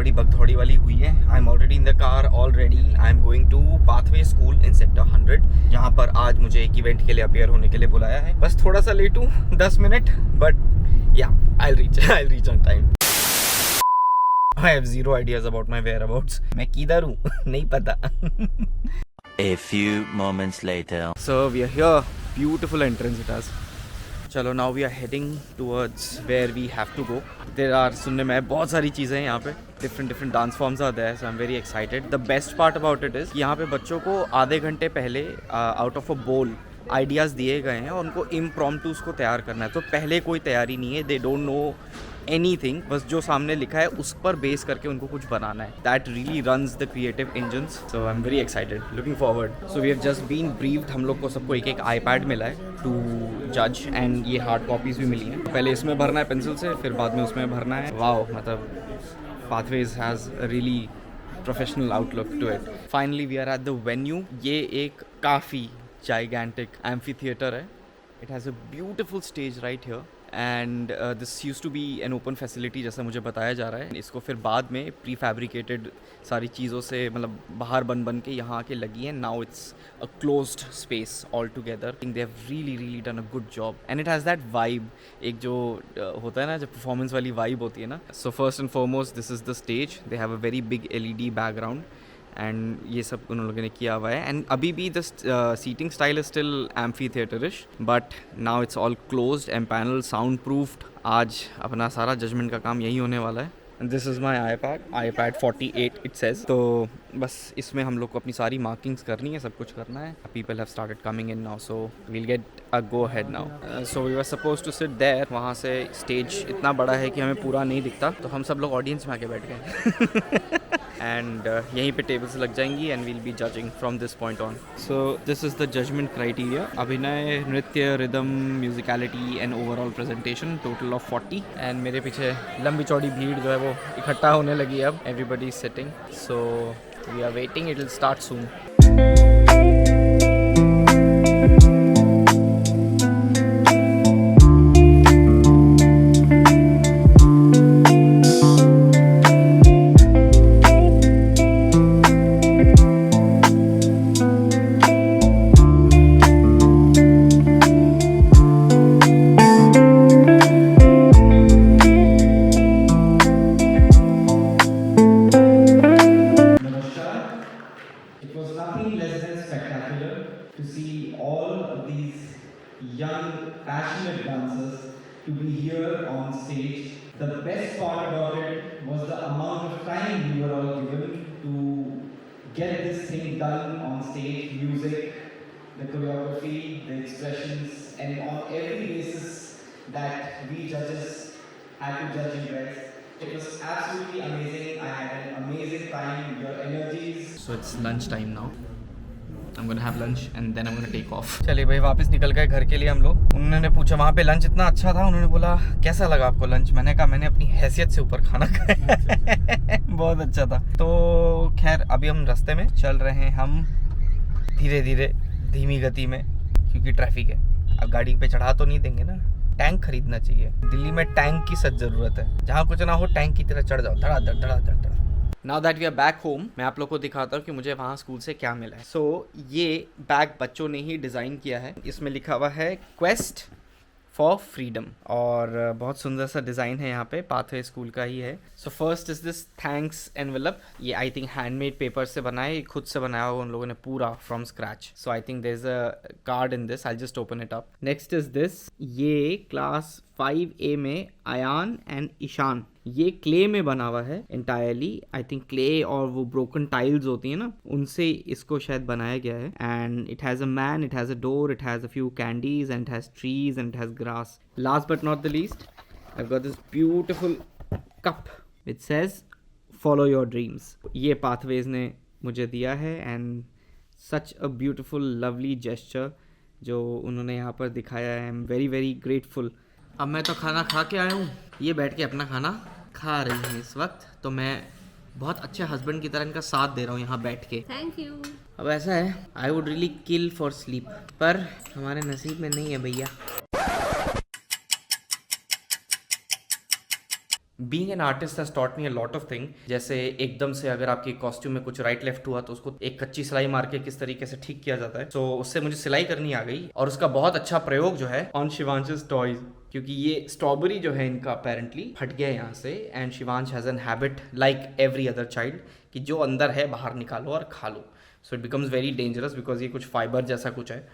बड़ी भगदौड़ी वाली हुई है। I am already in the car already. I am going to Pathway school in sector 100, जहाँ पर आज मुझे एक इवेंट के लिए अपेयर होने के लिए बुलाया है। बस थोड़ा सा लेट हूँ, 10 मिनट, बट या I'll reach on time. I have zero ideas about my whereabouts. मैं किधर हूँ नहीं पता। A few moments later. So we are here. Beautiful entrance it has. चलो now we are heading towards where we have to go. There are सुनने में बहुत सारी चीज़ें हैं यहाँ पे. Different dance forms are there, so I'm very excited. The best part about it is यहाँ पे बच्चों को आधे घंटे पहले out of a bowl ideas दिए गए हैं और उनको इम्प्रॉम्प्टू उसको तैयार करना है। तो पहले कोई तैयारी नहीं है, दे डोंट नो एनीथिंग, बस जो सामने लिखा है उस पर बेस करके उनको कुछ बनाना है। That really runs the creative engines, so I am very excited, looking forward. So we have just been briefed, हम लोग को सबको एक iPad मिला है टू जज, एंड ये हार्ड कॉपीज़ भी मिली हैं। पहले इसमें भरना है पेंसिल से, फिर बाद में उसमें भरना है। वाओ, मतलब Pathways has really professional outlook to it. Finally we are at the venue. ये एक काफ़ी gigantic amphitheater है. It has a beautiful stage right here and this used to be an open facility जैसा मुझे बताया जा रहा है। इसको फिर बाद में prefabricated सारी चीज़ों से मतलब बाहर बन के यहाँ आके लगी है। Now it's a closed space altogether. I think they have really done a good job and it has that vibe, एक जो होता है ना, जब performance वाली vibe होती है ना। So first and foremost this is the stage. They have a very big LED background and ये सब उन लोगों ने किया हुआ है। एंड अभी भी the seating style is still amphitheatrish, but now it's all closed and panel sound proofed. आज अपना सारा जजमेंट का काम यही होने वाला है। And this is my iPad 48 it says. तो बस इसमें हम लोग को अपनी सारी मार्किंग्स करनी है, सब कुछ करना है। People have started coming in now, so we'll get a go ahead now. So we were suppose to sit there. वहाँ से स्टेज इतना बड़ा है कि हमें पूरा नहीं दिखता, तो हम सब लोग ऑडियंस में आके बैठ गए एंड यहीं पे टेबल्स लग जाएंगी and we'll be judging from this point on. So this is the judgement criteria. अभिनय, नृत्य, rhythm, musicality and overall presentation, total of 40। And मेरे पीछे लंबी चौड़ी भीड़ जो है वो इकट्ठा होने लगी है अब। Everybody is sitting, so we are waiting, it will start soon. Passionate dancers to be here on stage. The best part about it was the amount of time we were all given to get this thing done on stage. Music, the choreography, the expressions, and on every basis that we judges had to judge you guys. It was absolutely amazing. I had an amazing time. Your energies. So it's lunch time now. I'm gonna have lunch and then I'm gonna take off. चलिए भाई, वापस निकल गए घर के लिए हम लोग। उन्होंने पूछा वहाँ पे लंच इतना अच्छा था, उन्होंने बोला कैसा लगा आपको लंच? मैंने कहा मैंने अपनी हैसियत से ऊपर खाना खाया। बहुत अच्छा था। तो खैर अभी हम रास्ते में चल रहे हैं, हम धीरे धीरे धीमी गति में, क्योंकि ट्रैफिक है। अब गाड़ी पे चढ़ा तो नहीं देंगे ना, टैंक खरीदना चाहिए। दिल्ली में टैंक की सच जरूरत है, जहाँ कुछ ना हो टैंक की तरह चढ़ जाओ, धड़ाधड़। Now that we are back home, मैं आप लोग को दिखाता हूँ कि मुझे वहाँ स्कूल से क्या मिला है। सो ये बैग बच्चों ने ही डिज़ाइन किया है। इसमें लिखा हुआ है क्वेस्ट फॉर फ्रीडम, और बहुत सुंदर सा डिज़ाइन है यहाँ पे, पाथवे स्कूल का ही है। So first is this thanks envelope. ये आई थिंक हैंडमेड पेपर से बना है, खुद से बनाया हुआ उन लोगों ने पूरा from scratch. So I think there is a card in this, I just open it up. Next is this, ये क्लास 5A में अयान एंड ईशान, ये क्ले में बना हुआ है एंटायरली। आई थिंक क्ले और वो ब्रोकन टाइल्स होती है ना, उनसे इसको शायद बनाया गया है। And it has a man, it has a door, it has a few candies and it has trees and it has grass. Last but not the least, I got this beautiful cup which says follow your dreams. ये pathways ने मुझे दिया है and such a beautiful lovely gesture जो उन्होंने यहाँ पर दिखाया है। I am very grateful. अब मैं तो खाना खा के आया हूँ, ये बैठ के अपना खाना खा रही है इस वक्त, तो मैं बहुत अच्छे हस्बैंड की तरह इनका साथ दे रहा हूँ यहाँ बैठ के। Thank you. अब ऐसा है, I would really kill for sleep, पर हमारे नसीब में नहीं है भैया। Being an artist has taught me a lot of thing. जैसे एकदम से अगर आपके कॉस्ट्यूम में कुछ राइट लेफ्ट हुआ तो उसको एक कच्ची सिलाई मार के किस तरीके से ठीक किया जाता है। तो उससे मुझे सिलाई करनी आ गई और उसका बहुत अच्छा प्रयोग जो है ऑन शिवांश's टॉयज, क्योंकि ये स्ट्रॉबेरी जो है इनका अपेरेंटली फट गया यहाँ से। And Shivansh has an habit like every other child कि जो अंदर है बाहर निकालो और खा लो। So it becomes very dangerous because ये कुछ फाइबर जैसा कुछ है।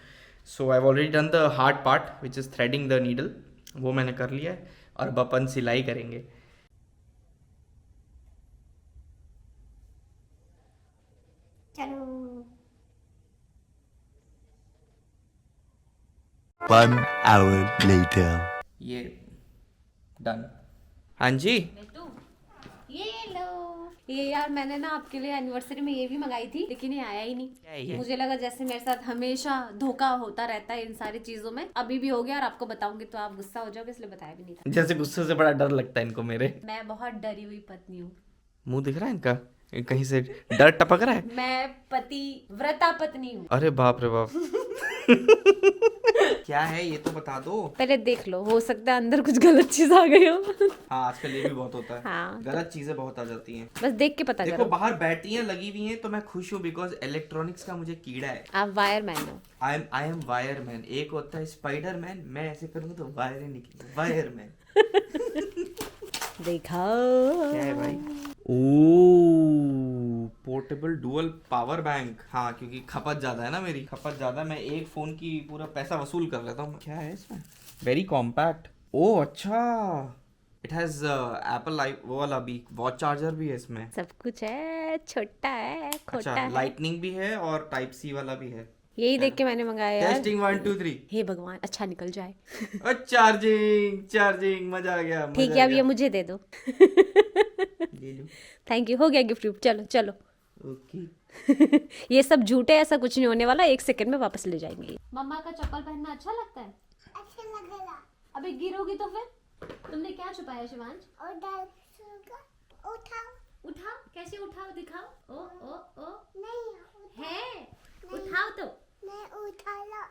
So I have already done the hard part which is threading the needle, वो मैंने कर लिया है। और अब अपन सिलाई करेंगे। चलो 1 hour later. ये डन। हाँ जी, ये लो। ये यार मैंने ना आपके लिए एनिवर्सरी में ये भी मंगाई थी, लेकिन ये आया ही क्या है ये? नहीं। मुझे लगा जैसे मेरे साथ हमेशा धोखा होता रहता है इन सारी चीजों में, अभी भी हो गया और आपको बताऊंगी तो आप गुस्सा हो जाओगे, इसलिए बताया भी नहीं था। जैसे गुस्से से बड़ा डर लगता है इनको मेरे। मैं बहुत डरी हुई पत्नी हूँ। मुंह दिख रहा है इनका, कहीं से डर टपक रहा है। मैं पति व्रता पत्नी हूँ। अरे बाप रे बाप। क्या है ये तो बता दो। पहले देख लो, हो सकता है अंदर कुछ गलत चीज आ गई हो। हाँ आजकल ये भी बहुत होता है। हाँ, गलत चीजें बहुत आ जाती हैं। बस देख के पता देखो करो। बाहर बैटरियां लगी हुई हैं तो मैं खुश हूँ बिकॉज इलेक्ट्रॉनिक्स का मुझे कीड़ा है। आप वायर मैन हो। I am wire man. एक होता है स्पाइडर मैन, मैं ऐसे करूँगा तो वायर निकले। Wire man. देखा क्या है भाई? ओह, पोर्टेबल डुअल पावर बैंक। हाँ क्योंकि खपत ज्यादा है ना, मेरी खपत ज्यादा, मैं एक फोन की पूरा पैसा वसूल कर लेता हूँ। क्या है इसमें? Very compact. ओह अच्छा, इट हैज एप्पल वो वाला भी वॉच चार्जर भी है इसमें। सब कुछ है, छोटा है, खोटा अच्छा, है। लाइटनिंग भी है और टाइप सी वाला भी है। यही देख के मैंने मंगाया यार। टेस्टिंग 1 2 3। हे भगवान, अच्छा निकल जाए। चार्जिंग चार्जिंग, मजा आ गया। ठीक है, अब ये मुझे दे दो। ले लो। थैंक यू, हो गया गिफ्ट। चलो चलो। ओके। ये सब झूठे, ऐसा कुछ नहीं होने वाला, 1 सेकंड में वापस ले जाएंगे। मम्मा का चप्पल पहनना अच्छा लगता है? अच्छा लगेगा। अबे गिरोगी तो फिर? तुमने क्या छुपाया शिवांश? और उठाओ। उठाओ, कैसे उठाओ दिखाओ। ओ ओ ओ नहीं है, उठाओ तो। मैं उठाला।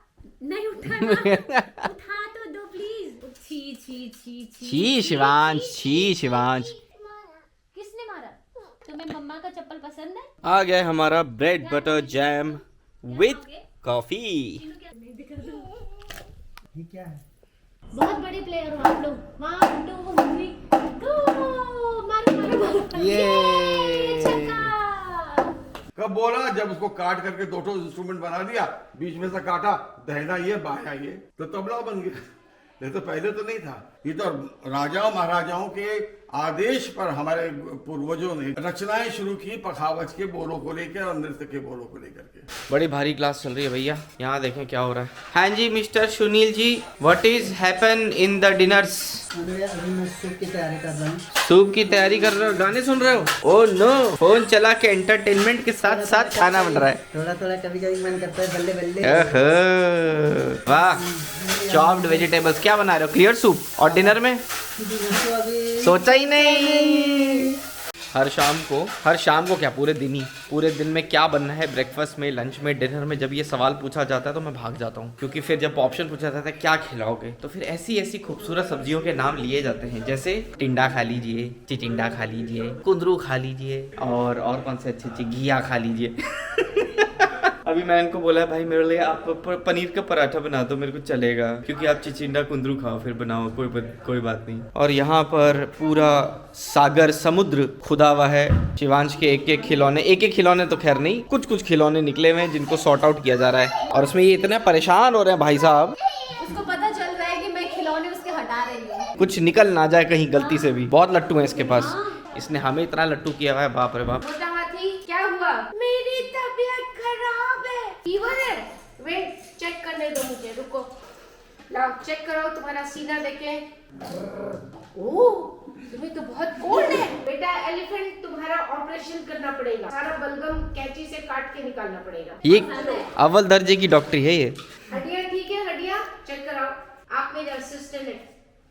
नहीं उठाना। उठा तो दो प्लीज। छी छी छी छी शिवांश, छी शिवांश। किसने मारा? तुम्हें मम्मा का चप्पल पसंद है? आ गया हमारा bread butter jam with coffee. ये क्या है? बहुत बड़े प्लेयर हो आप लोग। 1 2 3 गो, मारो मारो मारो। ये छक्का। कब बोला? जब उसको काट करके 2 इंस्ट्रूमेंट बना दिया, बीच में से काटा, दहना ये बाया ये, तो तबला बन गया। नहीं तो पहले तो नहीं था। ये तो राजाओं महाराजाओं के आदेश पर हमारे पूर्वजों ने रचनाएं शुरू की, पखावज के बोलों को लेकर और नृत्य के बोलों को लेकर के। बड़ी भारी क्लास चल रही है भैया, यहाँ देखें क्या हो रहा है। हाँ जी mister Sunil ji, what is happen in the dinners? अभी मैं सूप की तैयारी कर रहा हूँ। सूप की तैयारी कर रहे हो? गाने सुन रहे हो? ओह नो, फोन चला के एंटरटेनमेंट के साथ साथ खाना बन रहा है। थोड़ा थोड़ा कभी कभी मन करता है बल्ले बल्ले। ओहो, वाह। Chopped vegetables. क्या बना रहे हो? Clear soup. और डिनर में तो अभी सोचा ही नहीं। हर शाम को क्या, पूरे दिन में क्या बनना है, ब्रेकफास्ट में, लंच में, डिनर में, जब ये सवाल पूछा जाता है तो मैं भाग जाता हूँ। क्योंकि फिर जब ऑप्शन पूछा जाता है क्या खिलाओगे, तो फिर ऐसी खूबसूरत सब्जियों के नाम लिए जाते हैं, जैसे टिंडा खा लीजिए, चिचिंडा खा लीजिए, कुंदरू खा लीजिए, और कौन से अच्छे घिया खा लीजिए। अभी मैं इनको बोला भाई मेरे लिए आप पनीर का पराठा बना दो, मेरे को चलेगा, क्योंकि आप चिचिंडा कुंदरू खाओ, फिर बनाओ, कोई बात नहीं। और यहाँ पर पूरा सागर समुद्र खुदा हुआ है। शिवांश के एक खिलौने तो खैर नहीं, कुछ खिलौने निकले हुए हैं जिनको सॉर्ट आउट किया जा रहा है। और उसमें ये इतने परेशान हो रहे हैं भाई साहब, उसको पता चल रहा है कि मैं खिलौने उसके हटा रही हूँ। कुछ निकल ना जाए कहीं गलती से भी। बहुत लट्टू है इसके पास, इसने हमें इतना लट्टू किया हुआ है, बाप रे बाप। मोटा हाथी, क्या हुआ? मेरी तबीयत खराब है, फीवर है। वेट, चेक करने दो मुझे, रुको। लाओ चेक करो, तुम्हारा सीना देखें। ओह, तुम्हें तो बहुत कोल्ड है बेटा। एलिफेंट, तुम्हारा ऑपरेशन करना पड़ेगा, सारा बलगम कैंची से काट के निकालना पड़ेगा। ये अव्वल दर्जे की डॉक्टरी है ये। हड्डियाँ ठीक है? हड्डियाँ चेक कराओ। आप मेरे असिस्टेंट है,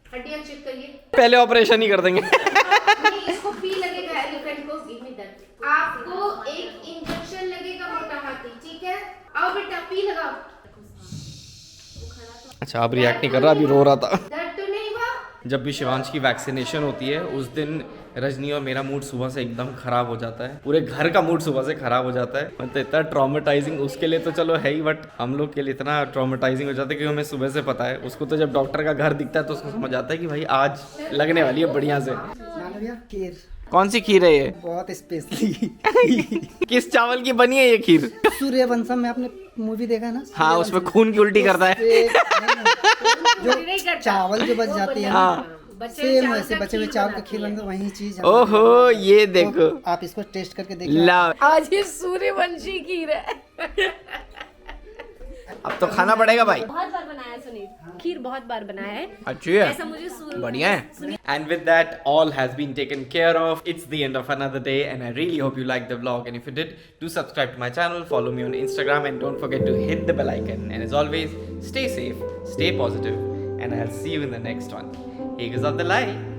हड्डियाँ चेक करिए। पहले ऑपरेशन ही कर देंगे। नहीं, इसको पी लगेगा एलिफेंट को। Give me that. आपको एक इंजेक्शन लगेगा मोटा हाथी, ठीक है? आओ बेटा, पी लगाओ। अच्छा अब रिएक्ट नहीं कर रहा, अभी रो रहा था। दर्द तो नहीं हुआ? जब भी शिवांश की वैक्सीनेशन होती है उस दिन रजनी और मेरा मूड सुबह से एकदम खराब हो जाता है, पूरे घर का मूड सुबह से खराब हो जाता है। मतलब इतना ट्रॉमेटाइजिंग उसके लिए तो चलो है ही, बट हम लोग के लिए इतना ट्रॉमेटाइजिंग हो जाता है क्योंकि हमें सुबह से पता है। उसको तो जब डॉक्टर का घर दिखता है तो उसको समझ आता है कि भाई आज लगने वाली है बढ़िया से। भैया खीर कौन सी खीर है ये? बहुत स्पेशली किस चावल की बनी है ये खीर? सूर्यवंशम में आपने मूवी देखा है ना? हाँ, उसमें खून की उल्टी करता है। जो चावल जो बच जाती है हाँ। सेम वैसे बचे हुए चावल का खीर बनता है, वही चीज है। ओहो, ये देखो, तो आप इसको टेस्ट करके देखिए। ला आज ये सूर्यवंशी खीर है। अब तो खाना पड़ेगा भाई। बहुत बार बनाया है सुनील, खीर बहुत बार बनाया है। अच्छी है, ऐसा मुझे बढ़िया है। And with that, all has been taken care of. It's the end of another day, and I really hope you liked the vlog. And if you did, do subscribe to my channel, follow me on Instagram, and don't forget to hit the bell icon. And as always, stay safe, stay positive, and I'll see you in the next one. Eagles of the light.